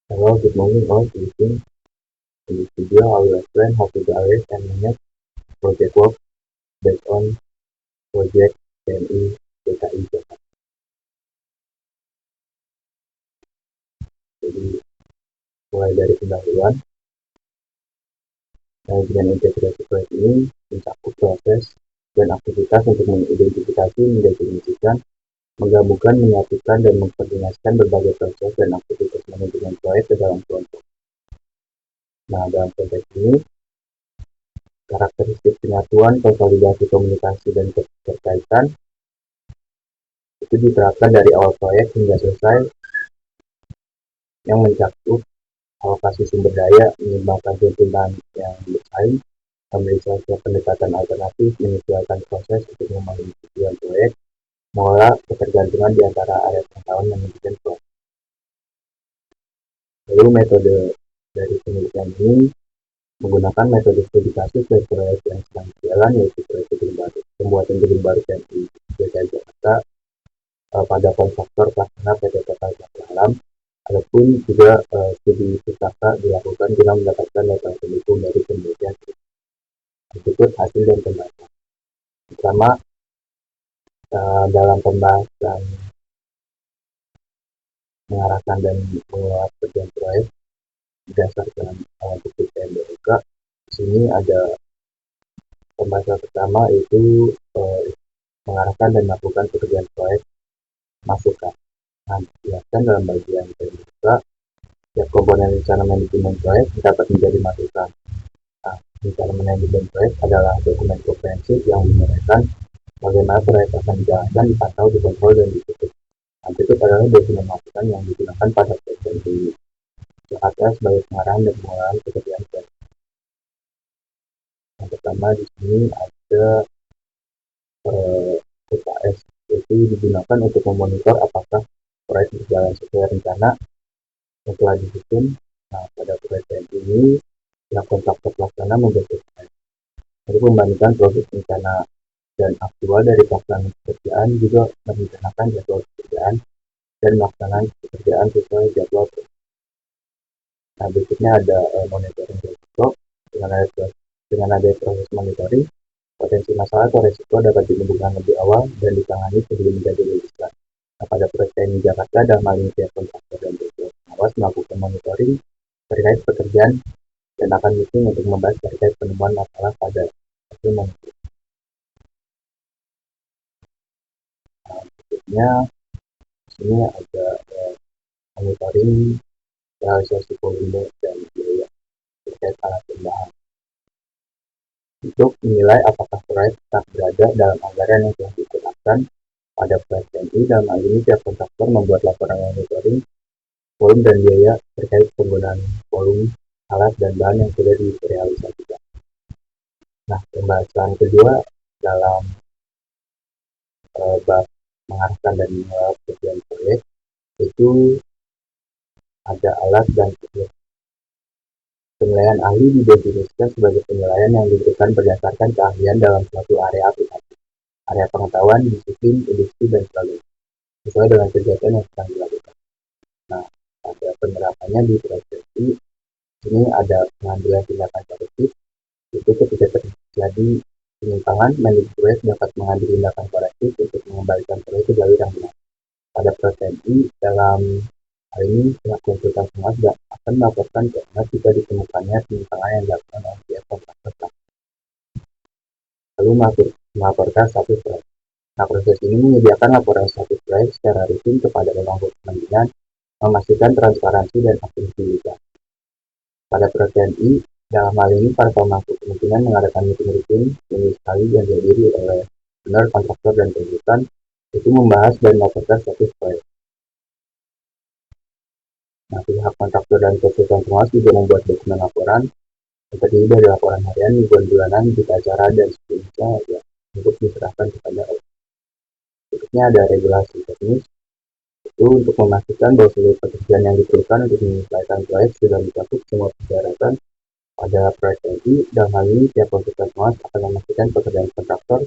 Hello, good morning all. Greetings. In this video, I will explain how to direct and manage project work based on project PMI DKI Jakarta. Jadi, mulai dari pendahuluan, dengan integrasi proyek ini mencakup proses dan aktivitas untuk mengidentifikasi, mendefinisikan, menggabungkan, menyatukan, dan mengkoordinasikan berbagai proses dan aktivitas manajemen proyek ke dalam kelompok. Nah, dalam proyek ini, karakteristik penyatuan, konsolidasi komunikasi, dan keterkaitan itu diterapkan dari awal proyek hingga selesai, yang mencakup alokasi sumber daya, mengembangkan tuntutan yang bersaing, memeriksa pendekatan alternatif, menyesuaikan proses untuk memenuhi tujuan proyek, mengolah ketergantungan di antara area pengetahuan yang menentukan proyek. Lalu metode dari penelitian ini menggunakan metode studi kasus dari proyek yang sedang berjalan, yaitu proyek gedung baru, pembuatan gedung baru TNI DKI Jakarta pada kontraktor pelaksana PT Total Jasa Alam. Adapun juga studi pustaka dilakukan guna mendapatkan data pendukung dari penelitian berikut hasil dan pembahasan. Pertama, dalam pembahasan mengarahkan dan mengelola kerjaan proyek berdasarkan bukti PMBOK. Di sini ada pembahasan pertama, yaitu mengarahkan dan melakukan pekerjaan proyek masukan. Nah, dijelaskan dalam bagian PMBOK, setiap komponen rencana manajemen proyek dapat menjadi masukan. Nah, rencana manajemen proyek adalah dokumen komprehensif yang menguraikan bagaimana proyek akan dijalankan, dipantau, dikontrol, dan ditutup. Nah, berikut adalah dokumen masukan yang digunakan pada proyek ini. Jakarta sebagai pengarahan dan pengolahan pekerjaan proyek. Yang pertama di sini ada PKS, yaitu digunakan untuk memonitor apakah proyek berjalan sesuai rencana yang telah disusun. Nah, pada proyek ini yang kontraktor pelaksana membentuk proyek. Jadi membandingkan proses rencana dan aktual dari pelaksanaan pekerjaan, juga merencanakan jadwal pekerjaan dan melaksanakan pekerjaan sesuai jadwal. Nah, berikutnya ada monitoring risiko. Dengan ada proses monitoring, potensi masalah atau risiko dapat ditemukan lebih awal dan ditangani sebelum menjadi lebih besar. Nah, pada proyek TNI Jakarta dan maling pihak kontraktor dan pengawas melakukan monitoring terkait pekerjaan dan akan meeting untuk membahas terkait penemuan masalah pada hasil monitoring. Nah, berikutnya ini ada monitoring realisasi volume dan biaya terkait alat dan bahan untuk menilai apakah proyek tetap berada dalam anggaran yang telah ditetapkan. Pada proyek TNI dalam hal ini pihak kontraktor membuat laporan monitoring volume dan biaya terkait penggunaan volume alat dan bahan yang sudah direalisasikan. Nah, pembahasan kedua dalam bab mengarahkan dan mengelola pekerjaan proyek itu ada alat dan teknik. Penilaian ahli didefinisikan sebagai penilaian yang diberikan berdasarkan keahlian dalam suatu area aplikasi, area pengetahuan, disiplin, industri, dan sebagainya, sesuai dengan kegiatan yang sedang dilakukan. Nah, ada penerapannya di proyek TNI. Ini ada pengambilan tindakan korektif, itu ketika terjadi penyimpangan, manajer proyek dapat mengambil tindakan korektif untuk mengembalikan proyek ke jalur yang benar. Pada proyek TNI, dalam hal ini pihak konsultan pengawas akan melaporkan ke owner jika ditemukannya penyimpangan yang dilakukan oleh pihak kontraktor, lalu melaporkan status proyek. Nah, proses ini menyediakan laporan status proyek secara rutin kepada pemangku kepentingan, memastikan transparansi dan akuntabilitas. Pada proyek TNI, dalam hal ini para pemangku kepentingan mengadakan meeting rutin seminggu sekali yang dihadiri oleh owner, kontraktor, dan konsultan, itu membahas dan melaporkan status proyek. Nah, pihak kontraktor dan konsultan pengawas juga membuat dokumen laporan yang terdiri dari laporan harian, mingguan, bulanan, berita acara, dan seterusnya ya, untuk diserahkan kepada owner. Berikutnya ada regulasi teknis, itu untuk memastikan bahwa seluruh pekerjaan yang diperlukan untuk menyelesaikan proyek sudah mencakup semua persyaratan. Pada proyek TNI, dalam hal ini pihak konsultan pengawas akan memastikan pekerjaan kontraktor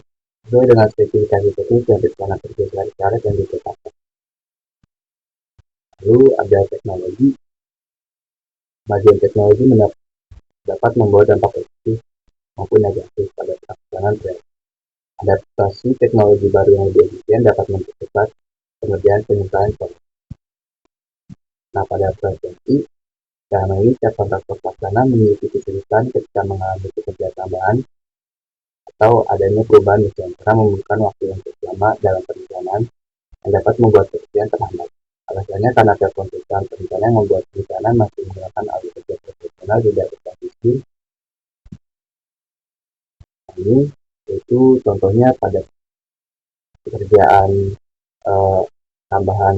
sesuai dengan spesifikasi teknis dan rencana kerja syarat yang ditetapkan. Lalu ada teknologi. kemajuan teknologi dapat membawa dampak positif maupun negatif pada pelaksanaan proyek. Adaptasi teknologi baru yang lebih efisien dapat mempercepat pengerjaan penyelesaian proyek. Nah, pada proyek ini, selama ini tiap kontraktor pelaksana memiliki kesulitan ketika mengalami pekerjaan tambahan atau adanya perubahan desain karena memerlukan waktu yang cukup lama dalam perencanaan yang dapat membuat pekerjaan terhambat. Alasannya karena tiap konsultan perencana yang membuat perencanaan masih menggunakan ahli kerja profesional tidak berbasis ini, yaitu contohnya pada pekerjaan tambahan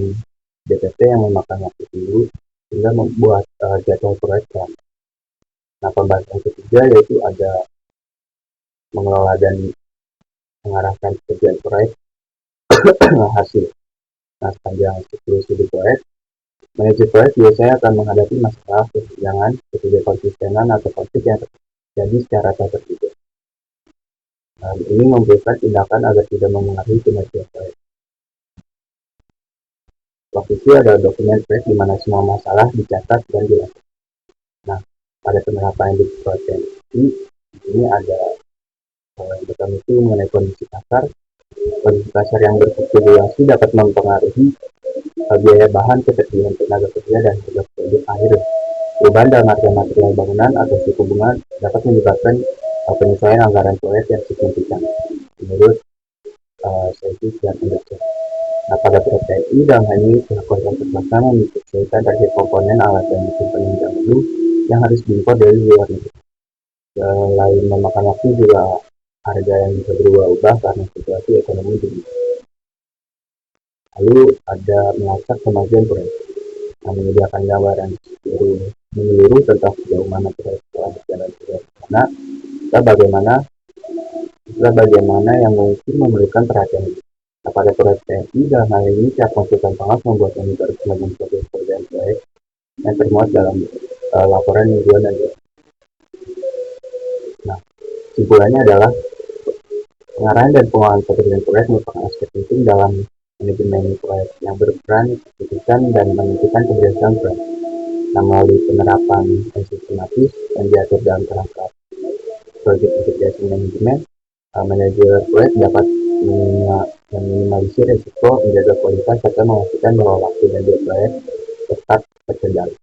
BPT yang memakan waktu dulu sehingga membuat jadwal proyek kan. Nah, pembahasan ketiga yaitu ada mengelola dan mengarahkan pekerjaan proyek hasil. Nah, sepanjang 10 studi proyek, manajer proyek biasanya akan menghadapi masalah kesenjangan, ketidakkonsistenan atau konflik yang terjadi secara tak terduga. Ini memberikan tindakan agar tidak memengaruhi kinerja proyek. Waktu adalah dokumen proyek di mana semua masalah dicatat dan dilakukan. Nah, pada penerapan di proyek ini ada yang pertama itu mengenai kondisi pasar. Kondisi pasar yang berfluktuasi dapat mempengaruhi biaya bahan, ketersediaan tenaga kerja, dan harga produk akhir. Perubahan dalam harga material bangunan atau suku bunga dapat menyebabkan penyesuaian anggaran proyek yang signifikan. Menurut Saiful dan Anderson. Nah, pada proyek TNI dalam hal ini pihak kontraktor pelaksana menyesuaikan target komponen alat dan mesin penunjang dulu yang harus diimpor dari luar negeri. Selain memakan waktu juga harga yang bisa berubah-ubah karena situasi ekonomi dunia. Lalu ada mengatur kemajuan proyek. Nah, menyediakan gambaran menyeluruh tentang sejauh mana proyek telah berjalan sederhana, bagaimana yang mungkin memerlukan perhatian. Nah, pada proyek TNI dalam hal ini tiap konsultan pengawas membuat monitoring kemajuan pekerjaan proyek yang termuat dalam laporan mingguan dan Nah, kesimpulannya adalah pengarahan dan pengelolaan pekerjaan proyek merupakan aspek penting dalam manajemen proyek yang berperan signifikan dan menentukan keberhasilan proyek. Nah, melalui penerapan yang sistematis yang diatur dalam kerangka proyek integrasi manajemen, manajer proyek dapat meminimalisir risiko, menjaga kualitas, serta memastikan bahwa waktu dan biaya proyek tetap terkendali.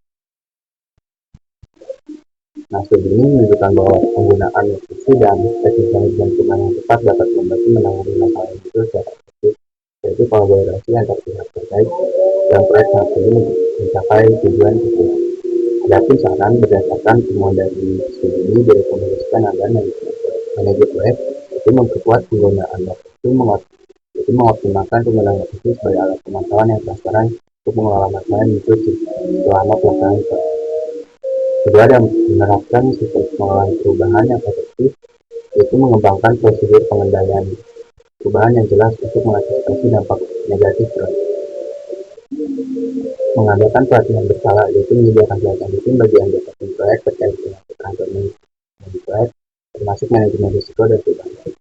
Nah, studi ini menunjukkan bahwa penggunaan waktu dan teknik manajemen keuangan yang tepat dapat membantu menangani masalah itu secara efektif, yaitu kolaborasi antar pihak terkait dalam proyek ini mencapai tujuan tujuan. Adapun saran berdasarkan temuan dari studi ini direkomendasikan agar manajer proyek itu memperkuat penggunaan waktu, itu mengoptimalkan penggunaan waktu sebagai alat pemantauan yang transparan untuk mengelola masalah yang muncul selama pelaksanaan proyek. Kedua, ada menerapkan sistem pengelolaan perubahan yang efektif, yaitu mengembangkan prosedur pengendalian perubahan yang jelas untuk mengantisipasi dampak negatif proyek. Mengadakan pelatihan berkala, yaitu menyediakan pelatihan rutin bagi anggota tim proyek terkait dengan keterangan proyek, termasuk manajemen risiko dan perubahan.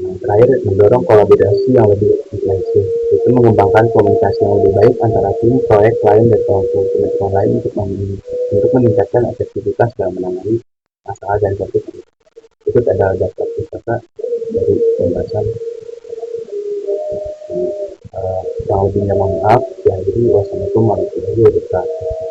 Yang terakhir, mendorong kolaborasi yang lebih intensif, yaitu mengembangkan komunikasi yang lebih baik antara tim proyek lain dan kementerian lain untuk meningkatkan efektivitas dalam menangani masalah dan konflik. Itu adalah daftar wisata dari pembahasan. Kurang lebihnya mohon maaf. Jadi wassalamualaikum warahmatullahi wabarakatuh.